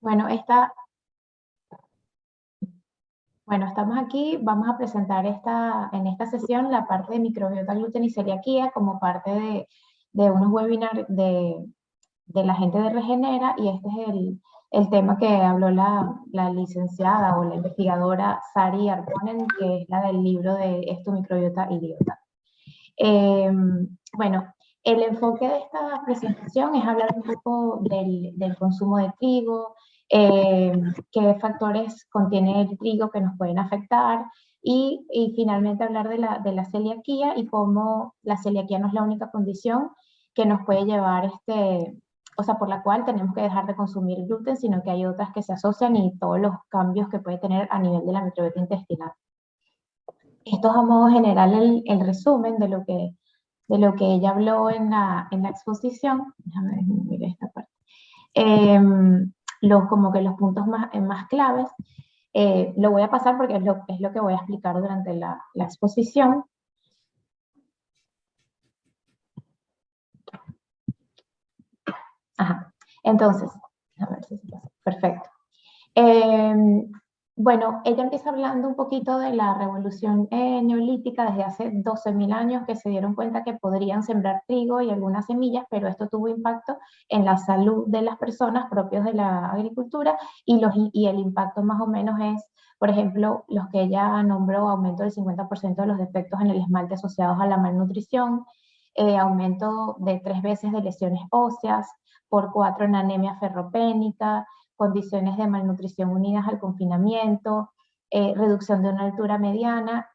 Bueno, estamos aquí, vamos a presentar en esta sesión la parte de microbiota, gluten y celiaquía como parte de unos webinars de la gente de Regenera, y este es el tema que habló la licenciada o la investigadora Sari Arponen, que es la del libro de ¿Es tu microbiota idiota? Eh, bueno, el enfoque de esta presentación es hablar un poco del consumo de trigo, eh, qué factores contiene el trigo que nos pueden afectar y finalmente hablar de la celiaquía y cómo la celiaquía no es la única condición que nos puede llevar, o sea, por la cual tenemos que dejar de consumir gluten, sino que hay otras que se asocian y todos los cambios que puede tener a nivel de la microbiota intestinal. Esto es a modo general el resumen de lo que ella habló en la exposición. Déjame ver esta parte. Eh, como que los puntos más claves, lo voy a pasar porque es lo que voy a explicar durante la exposición. Ajá. Entonces, a ver si se pasa. Perfecto. Eh, bueno, ella empieza hablando un poquito de la revolución neolítica desde hace 12.000 años, que se dieron cuenta que podrían sembrar trigo y algunas semillas, pero esto tuvo impacto en la salud de las personas propios de la agricultura, y el impacto más o menos es, por ejemplo, los que ella nombró: aumento del 50% de los defectos en el esmalte asociados a la malnutrición, aumento de 3 veces de lesiones óseas, por 4 en anemia ferropénica, condiciones de malnutrición unidas al confinamiento, reducción de una altura mediana,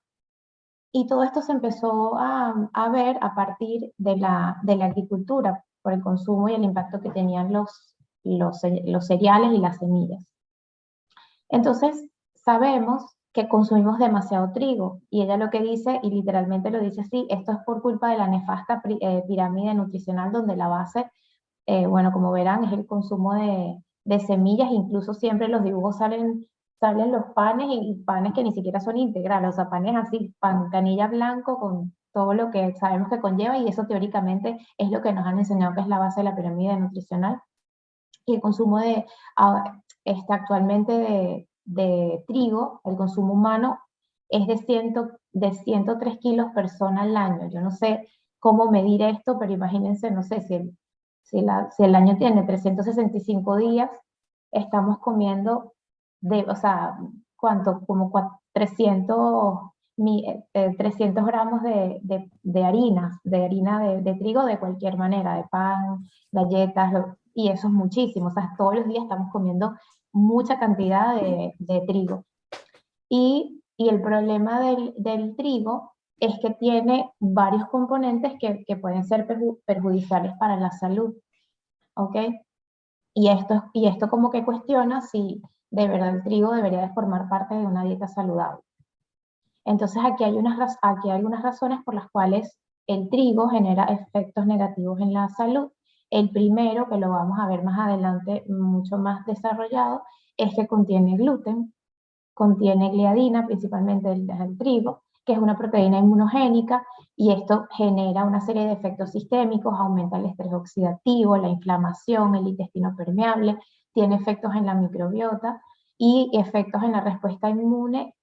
y todo esto se empezó a ver a partir de la agricultura, por el consumo y el impacto que tenían los cereales y las semillas. Entonces, sabemos que consumimos demasiado trigo, y ella lo que dice, y literalmente lo dice así: esto es por culpa de la nefasta pirámide nutricional, donde la base, bueno, como verán, es el consumo de semillas. Incluso siempre en los dibujos salen los panes, y panes que ni siquiera son integrales, o sea, panes así, pan canilla blanco con todo lo que sabemos que conlleva, y eso teóricamente es lo que nos han enseñado que es la base de la pirámide nutricional. Y el consumo actualmente de trigo, el consumo humano es de 103 kilos persona al año. Yo no sé cómo medir esto, pero imagínense, no sé, si el año tiene 365 días, estamos comiendo o sea, ¿cuánto? Como 300 gramos de harina de trigo, de cualquier manera, de pan, galletas, y eso es muchísimo. O sea, todos los días estamos comiendo mucha cantidad de trigo. Y el problema del trigo es que tiene varios componentes que pueden ser perjudiciales para la salud, ¿ok? Y esto como que cuestiona si de verdad el trigo debería de formar parte de una dieta saludable. Entonces aquí hay algunas razones por las cuales el trigo genera efectos negativos en la salud. El primero, que lo vamos a ver más adelante mucho más desarrollado, es que contiene gluten, contiene gliadina, principalmente el trigo, que es una proteína inmunogénica, y esto genera una serie de efectos sistémicos: aumenta el estrés oxidativo, la inflamación, el intestino permeable, tiene efectos en la microbiota y efectos en la respuesta inmune,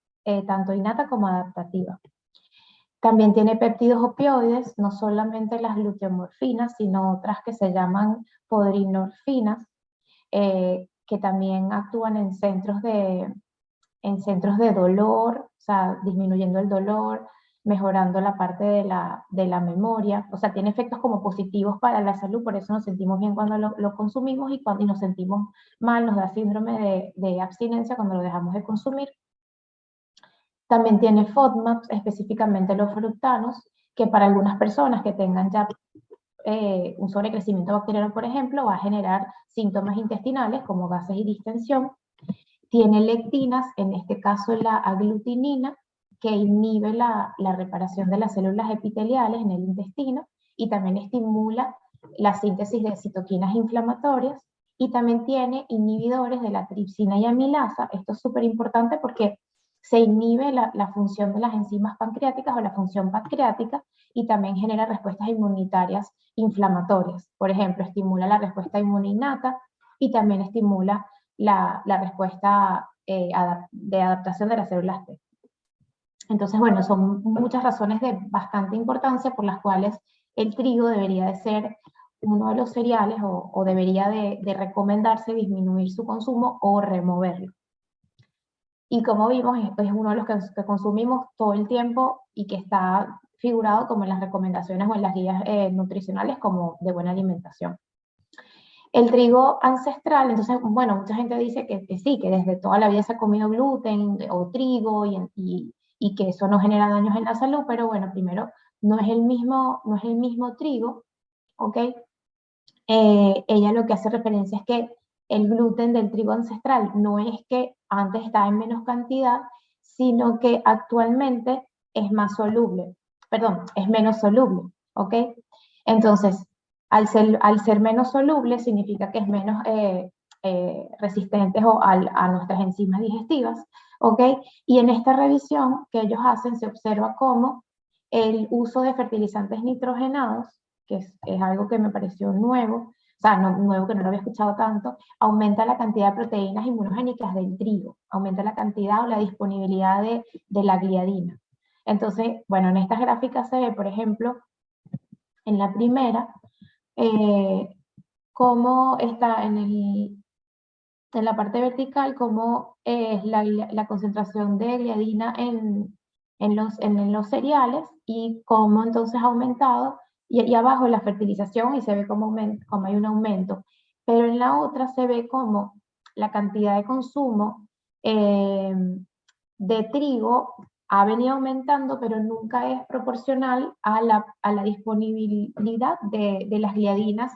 tanto innata como adaptativa. También tiene péptidos opioides, no solamente las gluteomorfinas, sino otras que se llaman podrinorfinas, que también actúan en centros de dolor, o sea, disminuyendo el dolor, mejorando la parte de la memoria. O sea, tiene efectos como positivos para la salud, por eso nos sentimos bien cuando lo consumimos, y nos sentimos mal, nos da síndrome de abstinencia cuando lo dejamos de consumir. También tiene FODMAPs, específicamente los fructanos, que para algunas personas que tengan ya un sobrecrecimiento bacteriano, por ejemplo, va a generar síntomas intestinales como gases y distensión. Tiene lectinas, en este caso la aglutinina, que inhibe la reparación de las células epiteliales en el intestino, y también estimula la síntesis de citoquinas inflamatorias. Y también tiene inhibidores de la tripsina y amilasa. Esto es súper importante porque se inhibe la función de las enzimas pancreáticas o la función pancreática, y también genera respuestas inmunitarias inflamatorias. Por ejemplo, estimula la respuesta inmune innata, y también estimula la respuesta de adaptación de las células T. Entonces, bueno, son muchas razones de bastante importancia por las cuales el trigo debería de ser uno de los cereales o debería de recomendarse disminuir su consumo o removerlo. Y como vimos, es uno de los que consumimos todo el tiempo y que está figurado como en las recomendaciones o en las guías nutricionales como de buena alimentación. El trigo ancestral, entonces, bueno, mucha gente dice que sí, que desde toda la vida se ha comido gluten o trigo y que eso no genera daños en la salud, pero bueno, primero, no es el mismo trigo, ¿ok? Ella lo que hace referencia es que el gluten del trigo ancestral no es que antes estaba en menos cantidad, sino que actualmente es más soluble, perdón, es menos soluble, ¿ok? Entonces, al ser menos soluble significa que es menos resistente a nuestras enzimas digestivas, ¿ok? Y en esta revisión que ellos hacen se observa cómo el uso de fertilizantes nitrogenados, que es algo que me pareció nuevo, o sea, nuevo que no lo había escuchado tanto, aumenta la cantidad de proteínas inmunogénicas del trigo, aumenta la cantidad o la disponibilidad de la gliadina. Entonces, bueno, en estas gráficas se ve, por ejemplo, en la primera, cómo está en la parte vertical, cómo es la concentración de gliadina en los cereales y cómo entonces ha aumentado, y abajo la fertilización y se ve cómo hay un aumento, pero en la otra se ve como la cantidad de consumo eh, de trigo ha venido aumentando, pero nunca es proporcional a la disponibilidad de las gliadinas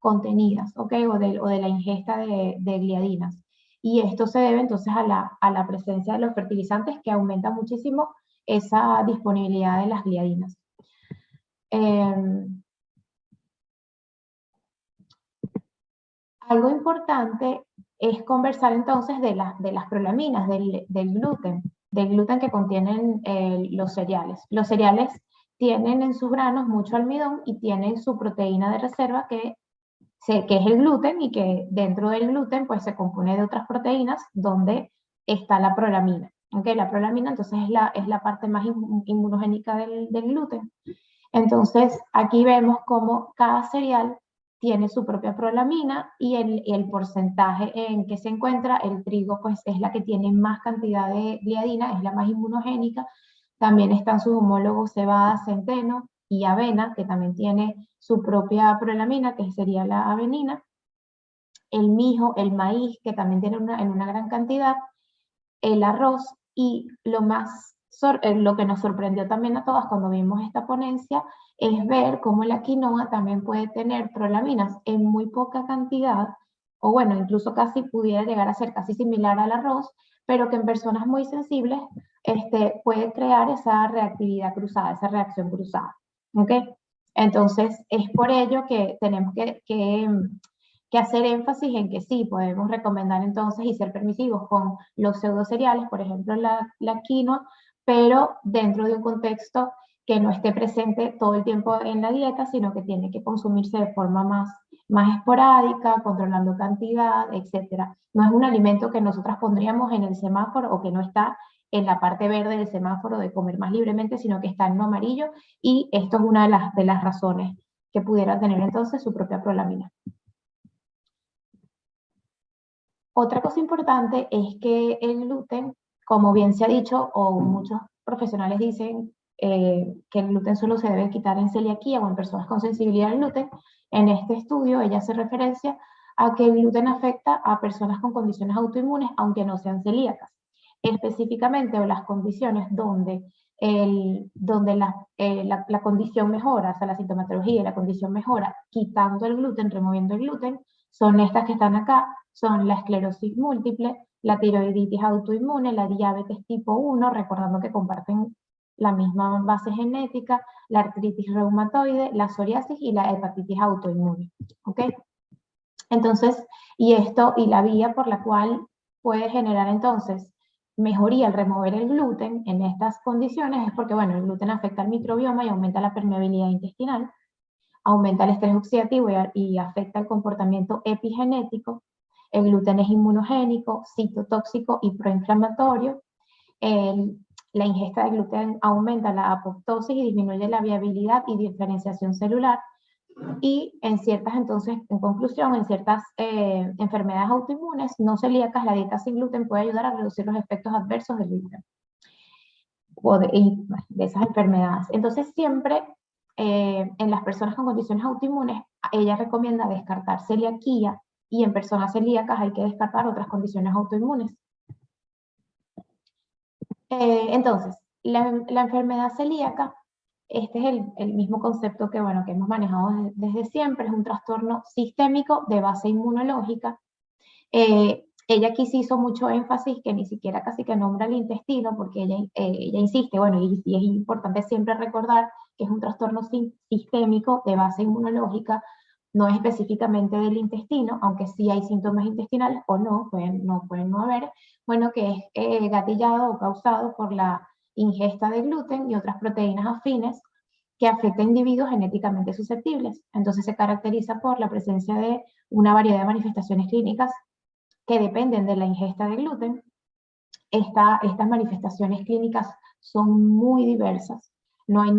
contenidas, ¿ok? O de la ingesta de gliadinas. Y esto se debe entonces a la presencia de los fertilizantes que aumenta muchísimo esa disponibilidad de las gliadinas. Algo importante es conversar entonces de las prolaminas, del gluten que contienen los cereales. Los cereales tienen en sus granos mucho almidón y tienen su proteína de reserva que es el gluten y que dentro del gluten pues se compone de otras proteínas donde está la prolamina. ¿Okay? La prolamina entonces es la parte más inmunogénica del gluten. Entonces aquí vemos cómo cada cereal tiene su propia prolamina y el porcentaje en que se encuentra. El trigo pues es la que tiene más cantidad de gliadina, es la más inmunogénica. También están sus homólogos cebada, centeno y avena, que también tiene su propia prolamina, que sería la avenina. El mijo, el maíz, que también tiene en una gran cantidad. El arroz y lo que nos sorprendió también a todas cuando vimos esta ponencia es ver cómo la quinoa también puede tener prolaminas en muy poca cantidad, o bueno, incluso casi pudiera llegar a ser casi similar al arroz, pero que en personas muy sensibles puede crear esa reactividad cruzada, esa reacción cruzada. ¿Ok? Entonces, es por ello que tenemos que hacer énfasis en que sí, podemos recomendar entonces y ser permisivos con los pseudocereales, por ejemplo la quinoa, pero dentro de un contexto que no esté presente todo el tiempo en la dieta, sino que tiene que consumirse de forma más esporádica, controlando cantidad, etc. No es un alimento que nosotras pondríamos en el semáforo o que no está en la parte verde del semáforo de comer más libremente, sino que está en lo amarillo, y esto es una de las razones que pudiera tener entonces su propia prolamina. Otra cosa importante es que el gluten, como bien se ha dicho, o muchos profesionales dicen que el gluten solo se debe quitar en celiaquía o en personas con sensibilidad al gluten. En este estudio ella hace referencia a que el gluten afecta a personas con condiciones autoinmunes, aunque no sean celíacas. Específicamente, o las condiciones donde, la condición mejora, o sea, la sintomatología y la condición mejora quitando el gluten, removiendo el gluten, son estas que están acá, son la esclerosis múltiple, la tiroiditis autoinmune, la diabetes tipo 1, recordando que comparten la misma base genética, la artritis reumatoide, la psoriasis y la hepatitis autoinmune. ¿Ok? Entonces, y la vía por la cual puede generar entonces mejoría al remover el gluten en estas condiciones es porque, bueno, el gluten afecta al microbioma y aumenta la permeabilidad intestinal, aumenta el estrés oxidativo y afecta el comportamiento epigenético. El gluten es inmunogénico, citotóxico y proinflamatorio. La ingesta de gluten aumenta la apoptosis y disminuye la viabilidad y diferenciación celular. Y en ciertas, entonces, en conclusión, en ciertas enfermedades autoinmunes no celíacas, la dieta sin gluten puede ayudar a reducir los efectos adversos del gluten o de esas enfermedades. Entonces, siempre en las personas con condiciones autoinmunes, ella recomienda descartar celiaquía y en personas celíacas hay que descartar otras condiciones autoinmunes. Entonces, la enfermedad celíaca, este es el mismo concepto que, bueno, que hemos manejado desde siempre, es un trastorno sistémico de base inmunológica. Ella aquí sí hizo mucho énfasis que ni siquiera casi que nombra el intestino, porque ella insiste, bueno, y es importante siempre recordar que es un trastorno sistémico de base inmunológica, no es específicamente del intestino, aunque sí hay síntomas intestinales o no, pueden no haber, bueno, que es gatillado o causado por la ingesta de gluten y otras proteínas afines que afecta a individuos genéticamente susceptibles. Entonces se caracteriza por la presencia de una variedad de manifestaciones clínicas que dependen de la ingesta de gluten. Estas manifestaciones clínicas son muy diversas. No hay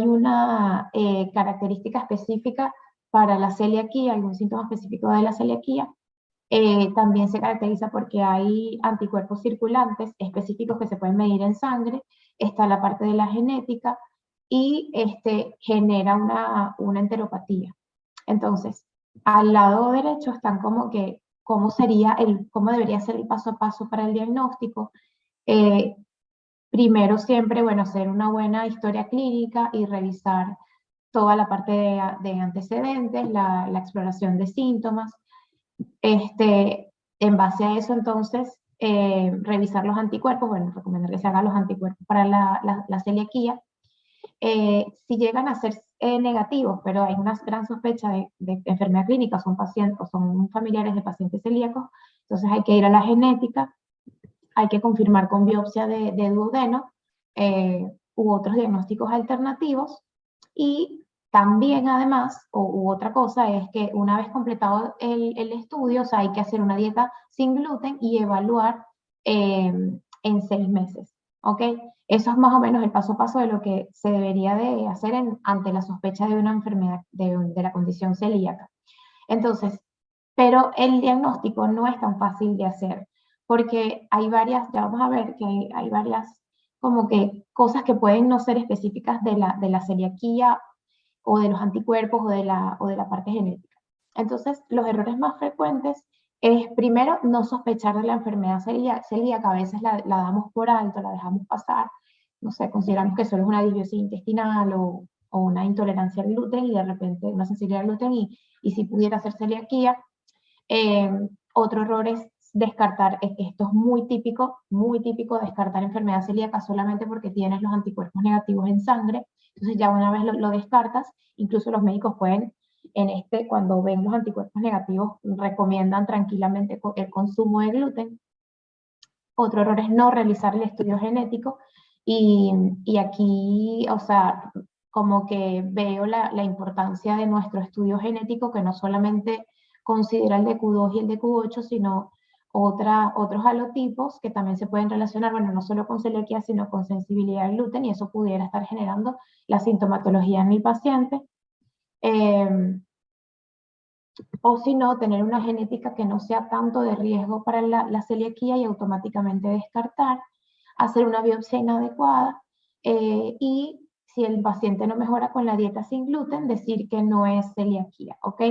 una característica específica para la celiaquía, algún síntoma específico de la celiaquía. También se caracteriza porque hay anticuerpos circulantes específicos que se pueden medir en sangre. Está la parte de la genética y genera una enteropatía. Entonces, al lado derecho están como que cómo debería ser el paso a paso para el diagnóstico. Eh, Primero siempre, bueno, hacer una buena historia clínica y revisar toda la parte de antecedentes, la exploración de síntomas. En base a eso, entonces, revisar los anticuerpos, bueno, recomendar que se hagan los anticuerpos para la celiaquía. Si llegan a ser negativos, pero hay una gran sospecha de enfermedad clínica, son pacientes o son familiares de pacientes celíacos, entonces hay que ir a la genética, hay que confirmar con biopsia de duodeno u otros diagnósticos alternativos. Y también, además, u otra cosa es que una vez completado el estudio, o sea, hay que hacer una dieta sin gluten y evaluar en 6 meses. ¿Ok? Eso es más o menos el paso a paso de lo que se debería de hacer ante la sospecha de una enfermedad de la condición celíaca. Entonces, pero el diagnóstico no es tan fácil de hacer, porque hay varias, ya vamos a ver que hay varias como que cosas que pueden no ser específicas de la celiaquía o de los anticuerpos o de la parte genética. Entonces, los errores más frecuentes es, primero, no sospechar de la enfermedad celíaca. A veces la damos por alto, la dejamos pasar. No sé, consideramos que solo es una disbiosis intestinal o una intolerancia al gluten y de repente una sensibilidad al gluten y si pudiera ser celiaquía. Eh, Otro error es descartar, esto es muy típico descartar enfermedad celíaca solamente porque tienes los anticuerpos negativos en sangre. Entonces ya una vez lo descartas, incluso los médicos pueden, cuando ven los anticuerpos negativos, recomiendan tranquilamente el consumo de gluten. Otro error es no realizar el estudio genético y aquí, o sea, como que veo la importancia de nuestro estudio genético que no solamente considera el de Q2 y el de Q8, sino otros halotipos que también se pueden relacionar, bueno, no solo con celiaquía, sino con sensibilidad al gluten y eso pudiera estar generando la sintomatología en mi paciente. O si no, tener una genética que no sea tanto de riesgo para la celiaquía y automáticamente descartar, hacer una biopsia inadecuada y si el paciente no mejora con la dieta sin gluten, decir que no es celiaquía, ¿ok?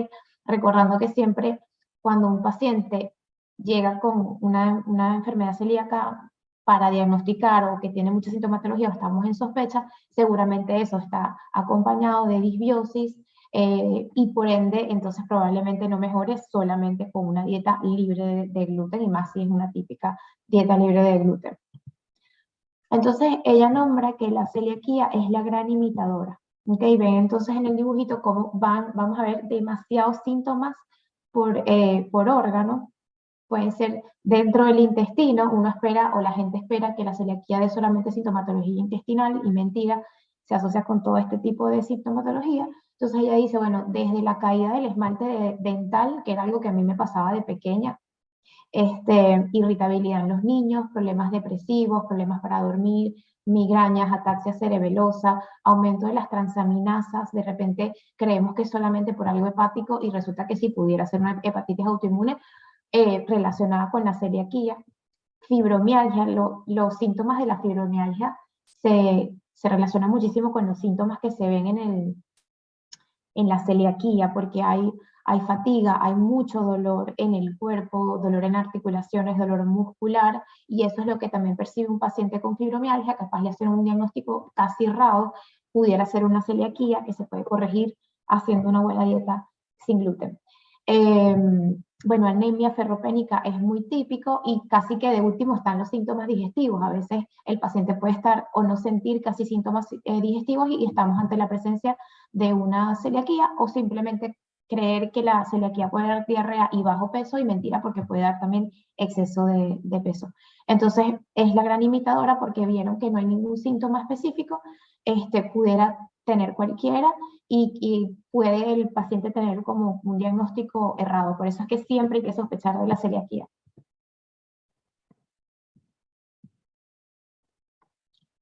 Recordando que siempre cuando un paciente llega con una enfermedad celíaca para diagnosticar o que tiene mucha sintomatología o estamos en sospecha, seguramente eso está acompañado de disbiosis, y por ende, entonces probablemente no mejores solamente con una dieta libre de gluten y más si es una típica dieta libre de gluten. Entonces, ella nombra que la celiaquía es la gran imitadora. ¿Ok? Ven entonces en el dibujito cómo vamos a ver demasiados síntomas por órgano. Pueden ser dentro del intestino, uno espera o la gente espera que la celiaquía dé solamente sintomatología intestinal y mentira, se asocia con todo este tipo de sintomatología. Entonces ella dice, bueno, desde la caída del esmalte dental, que era algo que a mí me pasaba de pequeña, irritabilidad en los niños, problemas depresivos, problemas para dormir, migrañas, ataxia cerebelosa, aumento de las transaminasas. De repente creemos que es solamente por algo hepático y resulta que sí pudiera ser una hepatitis autoinmune relacionada con la celiaquía. Fibromialgia, los síntomas de la fibromialgia se relacionan muchísimo con los síntomas que se ven en la celiaquía, porque hay fatiga, hay mucho dolor en el cuerpo, dolor en articulaciones, dolor muscular, y eso es lo que también percibe un paciente con fibromialgia, capaz de hacer un diagnóstico casi errado, pudiera ser una celiaquía que se puede corregir haciendo una buena dieta sin gluten. Eh, bueno, anemia ferropénica es muy típico y casi que de último están los síntomas digestivos. A veces el paciente puede estar o no sentir casi síntomas digestivos y estamos ante la presencia de una celiaquía o simplemente creer que la celiaquía puede dar diarrea y bajo peso y mentira porque puede dar también exceso de peso. Entonces es la gran imitadora porque vieron que no hay ningún síntoma específico, pudiera tener cualquiera y puede el paciente tener como un diagnóstico errado. Por eso es que siempre hay que sospechar de la celiaquía.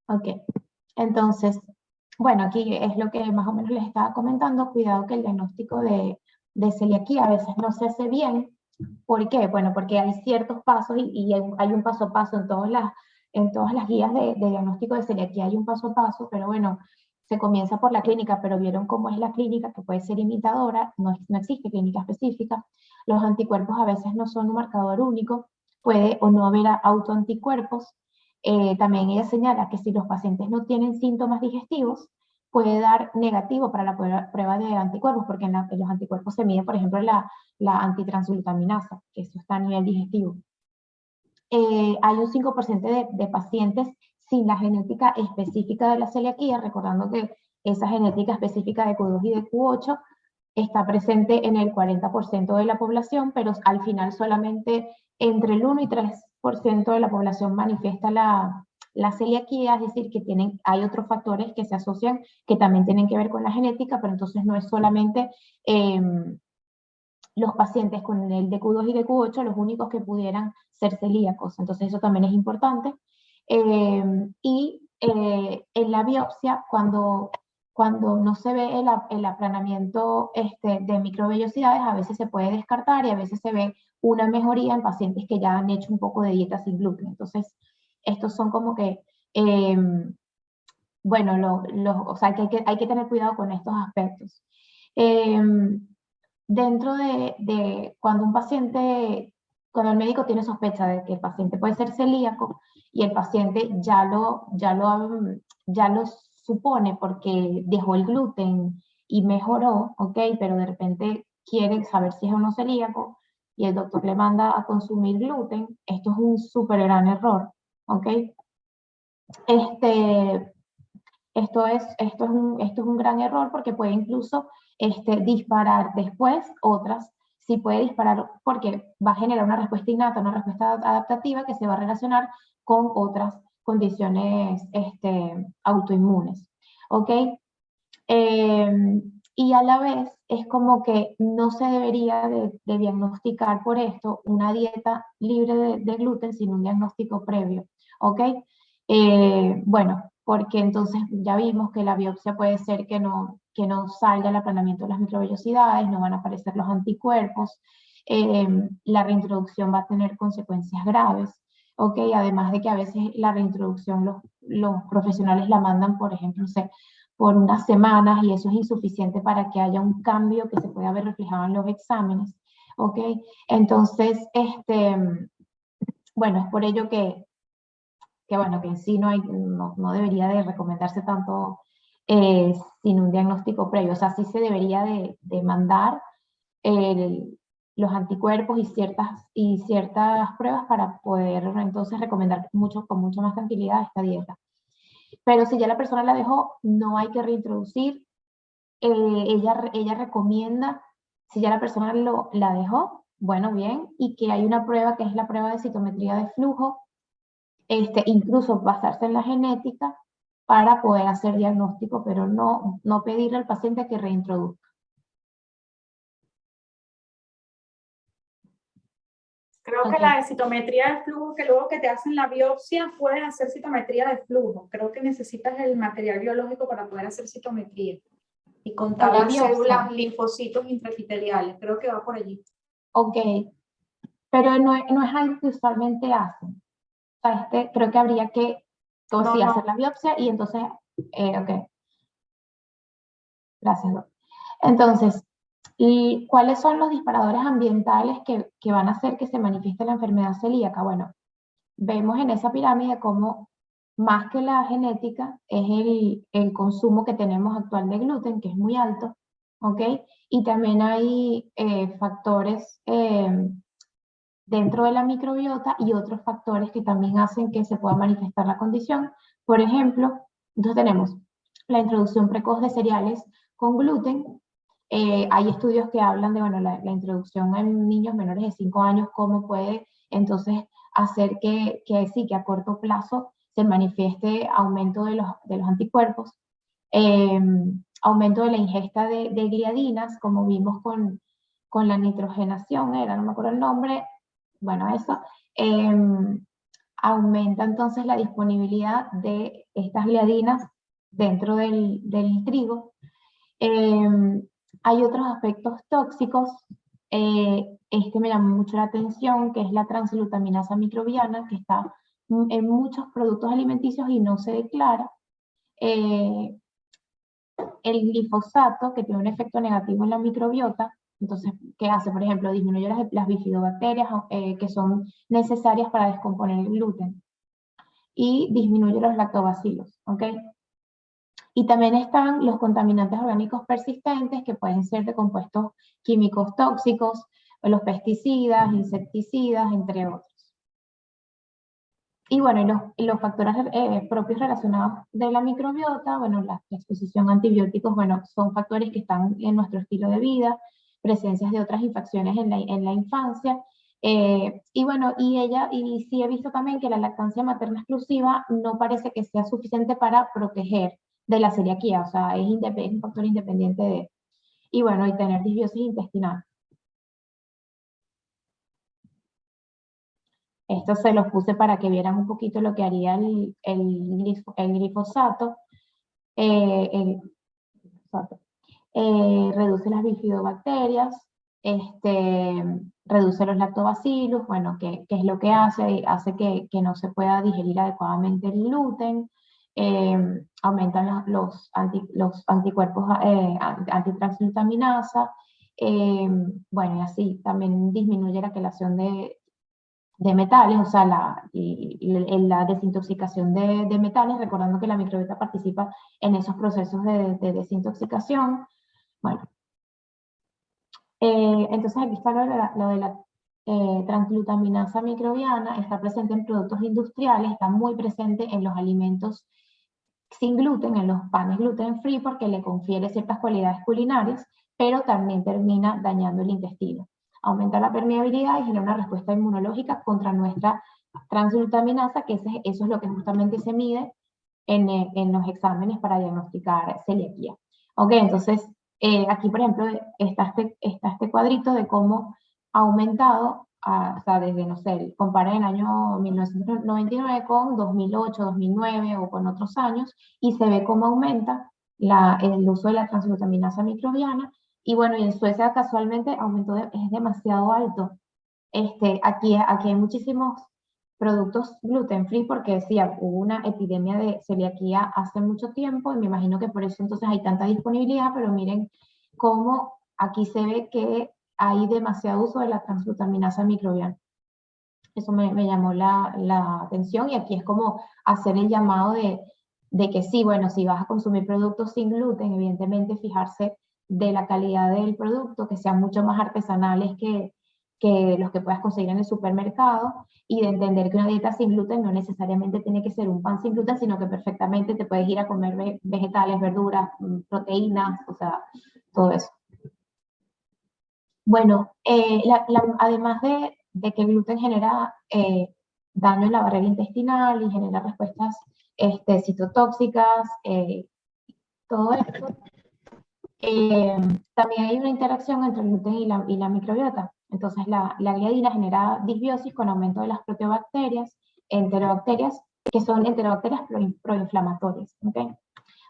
Ok, entonces, bueno, aquí es lo que más o menos les estaba comentando. Cuidado que el diagnóstico de celiaquía a veces no se hace bien. ¿Por qué? Bueno, porque hay ciertos pasos y hay un paso a paso en todas las guías de diagnóstico de celiaquía, hay un paso a paso, pero bueno, se comienza por la clínica, pero vieron cómo es la clínica, que puede ser imitadora, no existe clínica específica. Los anticuerpos a veces no son un marcador único, puede o no haber autoanticuerpos. También ella señala que si los pacientes no tienen síntomas digestivos, puede dar negativo para la prueba de anticuerpos, porque en los anticuerpos se mide, por ejemplo, la antitransglutaminasa, que eso está a nivel digestivo. Hay un 5% de pacientes sin la genética específica de la celiaquía, recordando que esa genética específica de Q2 y de Q8 está presente en el 40% de la población, pero al final solamente entre el 1 y 3% de la población manifiesta la celiaquía, es decir, que hay otros factores que se asocian que también tienen que ver con la genética, pero entonces no es solamente los pacientes con el de Q2 y de Q8 los únicos que pudieran ser celíacos. Entonces eso también es importante. En la biopsia, cuando no se ve el aplanamiento de microvellosidades, a veces se puede descartar y a veces se ve una mejoría en pacientes que ya han hecho un poco de dieta sin gluten. Entonces, estos son como que, bueno, o sea, que hay que tener cuidado con estos aspectos. Eh, Dentro de cuando un paciente, cuando el médico tiene sospecha de que el paciente puede ser celíaco y el paciente ya lo supone porque dejó el gluten y mejoró, ok, pero de repente quiere saber si es o no celíaco y el doctor le manda a consumir gluten, esto es un súper gran error, ok. Este, esto es un gran error porque puede incluso disparar después otras, sí puede disparar porque va a generar una respuesta innata, una respuesta adaptativa que se va a relacionar con otras condiciones autoinmunes. ¿Ok? Y a la vez es como que no se debería de diagnosticar por esto una dieta libre de gluten sin un diagnóstico previo. ¿Ok? Bueno, porque entonces ya vimos que la biopsia puede ser que no salga el aplanamiento de las microvellosidades, no van a aparecer los anticuerpos, la reintroducción va a tener consecuencias graves. ¿Ok? Además de que a veces la reintroducción los profesionales la mandan, por ejemplo, no sé, por unas semanas y eso es insuficiente para que haya un cambio que se pueda ver reflejado en los exámenes. ¿Ok? Entonces, bueno, es por ello bueno, que en sí no debería de recomendarse tanto sin un diagnóstico previo. O sea, sí se debería de mandar el, los anticuerpos y ciertas pruebas para poder entonces recomendar con mucha más tranquilidad esta dieta. Pero si ya la persona la dejó, no hay que reintroducir. Ella recomienda, si ya la persona la dejó, bueno, bien, y que hay una prueba que es la prueba de citometría de flujo, incluso basarse en la genética para poder hacer diagnóstico, pero no pedirle al paciente que reintroduzca. Creo que la de citometría de flujo, que luego que te hacen la biopsia, puedes hacer citometría de flujo. Creo que necesitas el material biológico para poder hacer citometría y contar Para las biopsia. células, linfocitos intraepiteliales. Creo que va por allí. Ok, pero no es algo que usualmente hacen. O sea, creo que habría que, sí, hacer la biopsia y entonces, ok, gracias, Doc. Entonces, ¿y cuáles son los disparadores ambientales que van a hacer que se manifieste la enfermedad celíaca? Bueno, vemos en esa pirámide cómo más que la genética es el consumo que tenemos actual de gluten, que es muy alto, ¿ok? Y también hay factores dentro de la microbiota y otros factores que también hacen que se pueda manifestar la condición. Por ejemplo, entonces tenemos la introducción precoz de cereales con gluten. Hay estudios que hablan de bueno, la introducción en niños menores de 5 años, cómo puede entonces hacer que a corto plazo se manifieste aumento de los anticuerpos, eh, aumento de la ingesta de gliadinas, como vimos con la nitrogenación, no me acuerdo el nombre, bueno, eso, eh, aumenta entonces la disponibilidad de estas gliadinas dentro del trigo. Eh, Hay otros aspectos tóxicos, este me llamó mucho la atención, que es la transglutaminasa microbiana, que está en muchos productos alimenticios y no se declara. Eh, el glifosato, que tiene un efecto negativo en la microbiota, entonces, ¿qué hace? Por ejemplo, disminuye las bifidobacterias que son necesarias para descomponer el gluten y disminuye los lactobacilos, ¿ok? Y también están los contaminantes orgánicos persistentes, que pueden ser de compuestos químicos tóxicos, los pesticidas, insecticidas, entre otros. Y bueno, los factores propios relacionados de la microbiota, bueno, la exposición a antibióticos, bueno, son factores que están en nuestro estilo de vida, presencias de otras infecciones en la infancia. Y bueno, y sí he visto también que la lactancia materna exclusiva no parece que sea suficiente para proteger de la celiaquía, o sea, es un factor independiente de. Y bueno, y tener disbiosis intestinal. Esto se los puse para que vieran un poquito lo que haría el glifosato. El glifosato. Reduce las bifidobacterias, reduce los lactobacillus, bueno, ¿qué es lo que hace? Hace que no se pueda digerir adecuadamente el gluten, aumentan los anticuerpos antitransglutaminasa, bueno, y así también disminuye la quelación de metales, o sea, la desintoxicación de metales, recordando que la microbiota participa en esos procesos de desintoxicación. Bueno, entonces aquí está lo de la transglutaminasa microbiana, está presente en productos industriales, está muy presente en los alimentos sin gluten, en los panes gluten free, porque le confiere ciertas cualidades culinarias, pero también termina dañando el intestino. Aumenta la permeabilidad y genera una respuesta inmunológica contra nuestra transglutaminasa, que eso es lo que justamente se mide en los exámenes para diagnosticar celiaquía. Ok, entonces aquí, por ejemplo, está este cuadrito de cómo ha aumentado, o sea, desde, no sé, compara el año 1999 con 2008, 2009 o con otros años, y se ve cómo aumenta el uso de la transglutaminasa microbiana. Y bueno, y en Suecia casualmente es demasiado alto. Aquí hay muchísimos productos gluten free porque decía, hubo una epidemia de celiaquía hace mucho tiempo y me imagino que por eso entonces hay tanta disponibilidad, pero miren cómo aquí se ve que hay demasiado uso de la transglutaminasa microbiana. Eso me llamó la atención y aquí es como hacer el llamado de que sí, bueno, si vas a consumir productos sin gluten, evidentemente fijarse de la calidad del producto, que sean mucho más artesanales que los que puedas conseguir en el supermercado y de entender que una dieta sin gluten no necesariamente tiene que ser un pan sin gluten, sino que perfectamente te puedes ir a comer vegetales, verduras, proteínas, o sea, todo eso. Bueno, además de que el gluten genera daño en la barrera intestinal y genera respuestas citotóxicas, todo esto. También hay una interacción entre el gluten y la microbiota. Entonces, la gliadina genera disbiosis con aumento de las proteobacterias, enterobacterias, que son enterobacterias proinflamatorias. ¿Okay?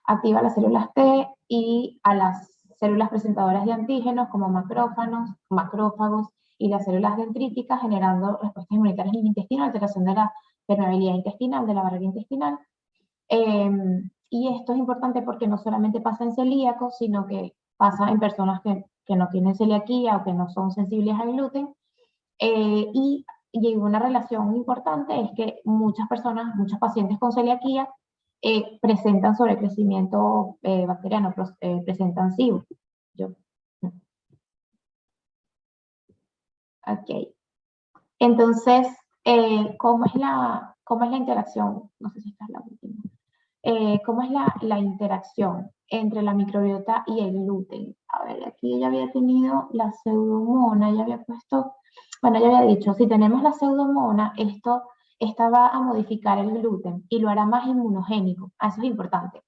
Activa las células T y a las células presentadoras de antígenos como macrófagos y las células dendríticas, generando respuestas inmunitarias en el intestino, alteración de la permeabilidad intestinal, de la barrera intestinal. Y esto es importante porque no solamente pasa en celíacos, sino que pasa en personas que no tienen celiaquía o que no son sensibles al gluten. Y una relación importante es que muchas personas, muchos pacientes con celiaquía presentan sobrecrecimiento bacteriano, presentan SIBO. Ok. Entonces, ¿cómo es la interacción? No sé si esta es la última. ¿Cómo es la interacción entre la microbiota y el gluten? A ver, aquí ya había tenido la pseudomona, ya había puesto, bueno, ya había dicho, si tenemos la pseudomona, esta va a modificar el gluten y lo hará más inmunogénico. Eso es importante.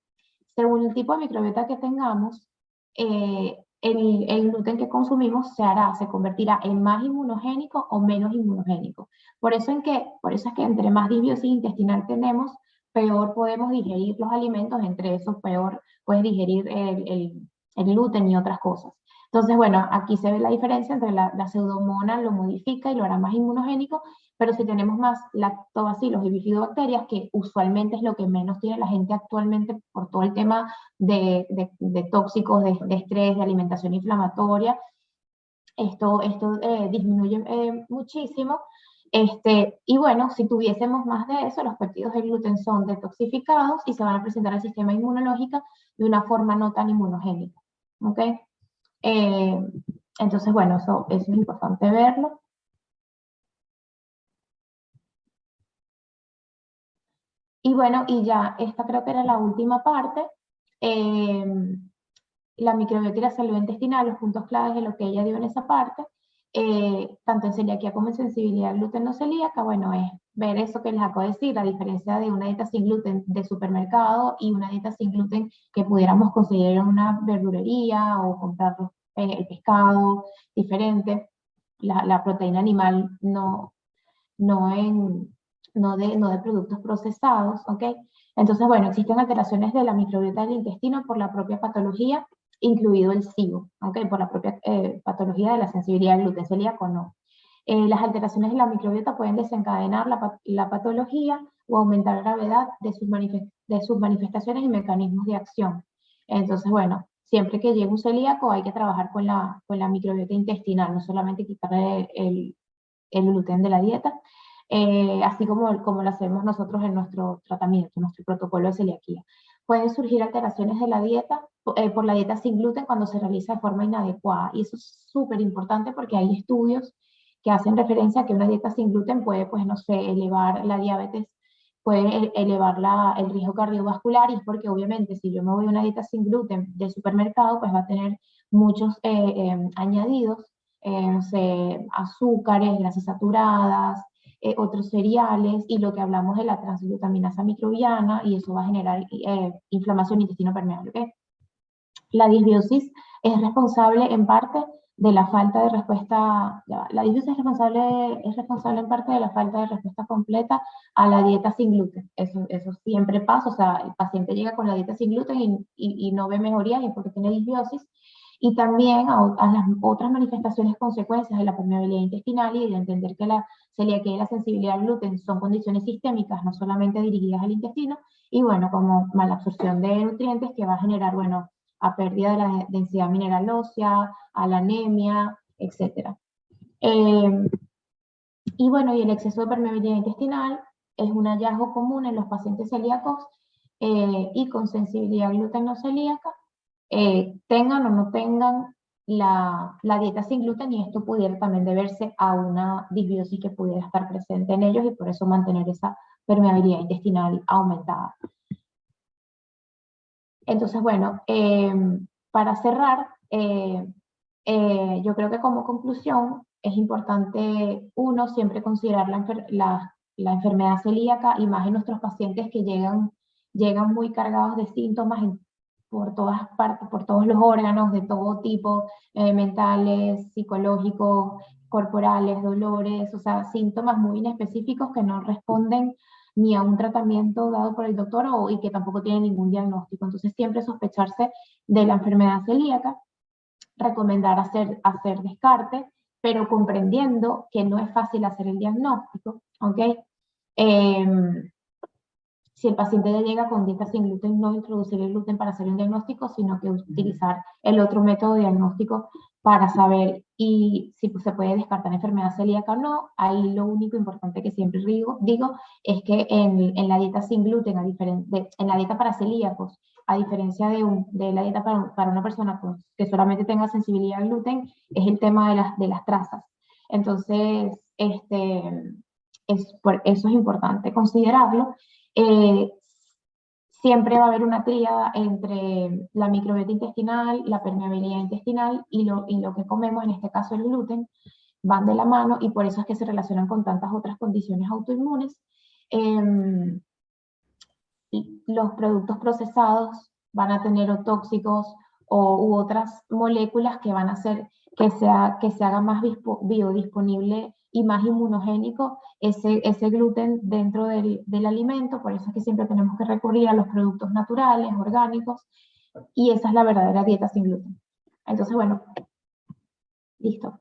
Según el tipo de microbiota que tengamos, el gluten que consumimos se convertirá en más inmunogénico o menos inmunogénico. Por eso es que entre más disbiosis intestinal tenemos, peor podemos digerir los alimentos, entre esos peor puedes digerir el gluten y otras cosas. Entonces, bueno, aquí se ve la diferencia entre la pseudomona, lo modifica y lo hará más inmunogénico, pero si tenemos más lactobacilos y bifidobacterias, que usualmente es lo que menos tiene la gente actualmente por todo el tema de tóxicos, de estrés, de alimentación inflamatoria, esto disminuye muchísimo. Y bueno, si tuviésemos más de eso, los péptidos de gluten son detoxificados y se van a presentar al sistema inmunológico de una forma no tan inmunogénica. ¿Ok? Entonces, bueno, eso es importante verlo. Y bueno, y ya, esta creo que era la última parte. La microbiota y la salud intestinal, los puntos claves de lo que ella dio en esa parte, tanto en celiaquía como en sensibilidad gluteno-celíaca, bueno, es ver eso que les acabo de decir, la diferencia de una dieta sin gluten de supermercado y una dieta sin gluten que pudiéramos conseguir en una verdulería o comprar el pescado diferente, la proteína animal no, no de productos procesados, ¿ok? Entonces, bueno, existen alteraciones de la microbiota del intestino por la propia patología, incluido el SIBO, ¿ok? Por la propia patología de la sensibilidad al gluten, celíaco no. Las alteraciones de la microbiota pueden desencadenar la patología o aumentar la gravedad de sus manifestaciones y mecanismos de acción. Entonces, bueno, siempre que llegue un celíaco hay que trabajar con la microbiota intestinal, no solamente quitarle el gluten de la dieta, así como lo hacemos nosotros en nuestro tratamiento, nuestro protocolo de celiaquía. Pueden surgir alteraciones de la dieta por la dieta sin gluten cuando se realiza de forma inadecuada. Y eso es súper importante porque hay estudios que hacen referencia a que una dieta sin gluten puede, pues, no sé, elevar la diabetes, puede elevar el riesgo cardiovascular, y es porque obviamente si yo me voy a una dieta sin gluten del supermercado, pues va a tener muchos añadidos, no sé, azúcares, grasas saturadas, otros cereales, y lo que hablamos de la transglutaminasa microbiana, y eso va a generar inflamación intestino permeable. ¿Okay? La disbiosis es responsable en parte de la falta de respuesta, la disbiosis es responsable en parte de la falta de respuesta completa a la dieta sin gluten. Eso siempre pasa, o sea, el paciente llega con la dieta sin gluten y no ve mejoría y porque tiene disbiosis. Y también a las otras manifestaciones, consecuencias de la permeabilidad intestinal y de entender que la celiaquía y la sensibilidad al gluten son condiciones sistémicas, no solamente dirigidas al intestino, y bueno, como mala absorción de nutrientes que va a generar, bueno, a pérdida de la densidad mineral ósea, a la anemia, etc. Y bueno, y el exceso de permeabilidad intestinal es un hallazgo común en los pacientes celíacos y con sensibilidad gluteno-celíaca, tengan o no tengan la dieta sin gluten, y esto pudiera también deberse a una disbiosis que pudiera estar presente en ellos y por eso mantener esa permeabilidad intestinal aumentada. Entonces, bueno, para cerrar, yo creo que como conclusión es importante, uno, siempre considerar la enfermedad celíaca, y más en nuestros pacientes que llegan muy cargados de síntomas por todas partes, por todos los órganos, de todo tipo, mentales, psicológicos, corporales, dolores, o sea, síntomas muy inespecíficos que no responden ni a un tratamiento dado por el doctor y que tampoco tienen ningún diagnóstico. Entonces, siempre sospecharse de la enfermedad celíaca, recomendar hacer descarte, pero comprendiendo que no es fácil hacer el diagnóstico, ¿ok? Si el paciente ya llega con dieta sin gluten, no introducir el gluten para hacer un diagnóstico, sino que utilizar el otro método diagnóstico para saber si se puede descartar enfermedad celíaca o no. Ahí lo único importante que siempre digo es que en la dieta sin gluten, en la dieta para celíacos, a diferencia de la dieta para una persona que solamente tenga sensibilidad al gluten, es el tema de las trazas. Entonces, por eso es importante considerarlo. Siempre va a haber una tríada entre la microbiota intestinal, la permeabilidad intestinal y lo que comemos, en este caso el gluten, van de la mano, y por eso es que se relacionan con tantas otras condiciones autoinmunes. Los productos procesados van a tener o tóxicos u otras moléculas que van a hacer que se haga más biodisponible y más inmunogénico ese gluten dentro del alimento. Por eso es que siempre tenemos que recurrir a los productos naturales, orgánicos, y esa es la verdadera dieta sin gluten. Entonces, bueno, listo.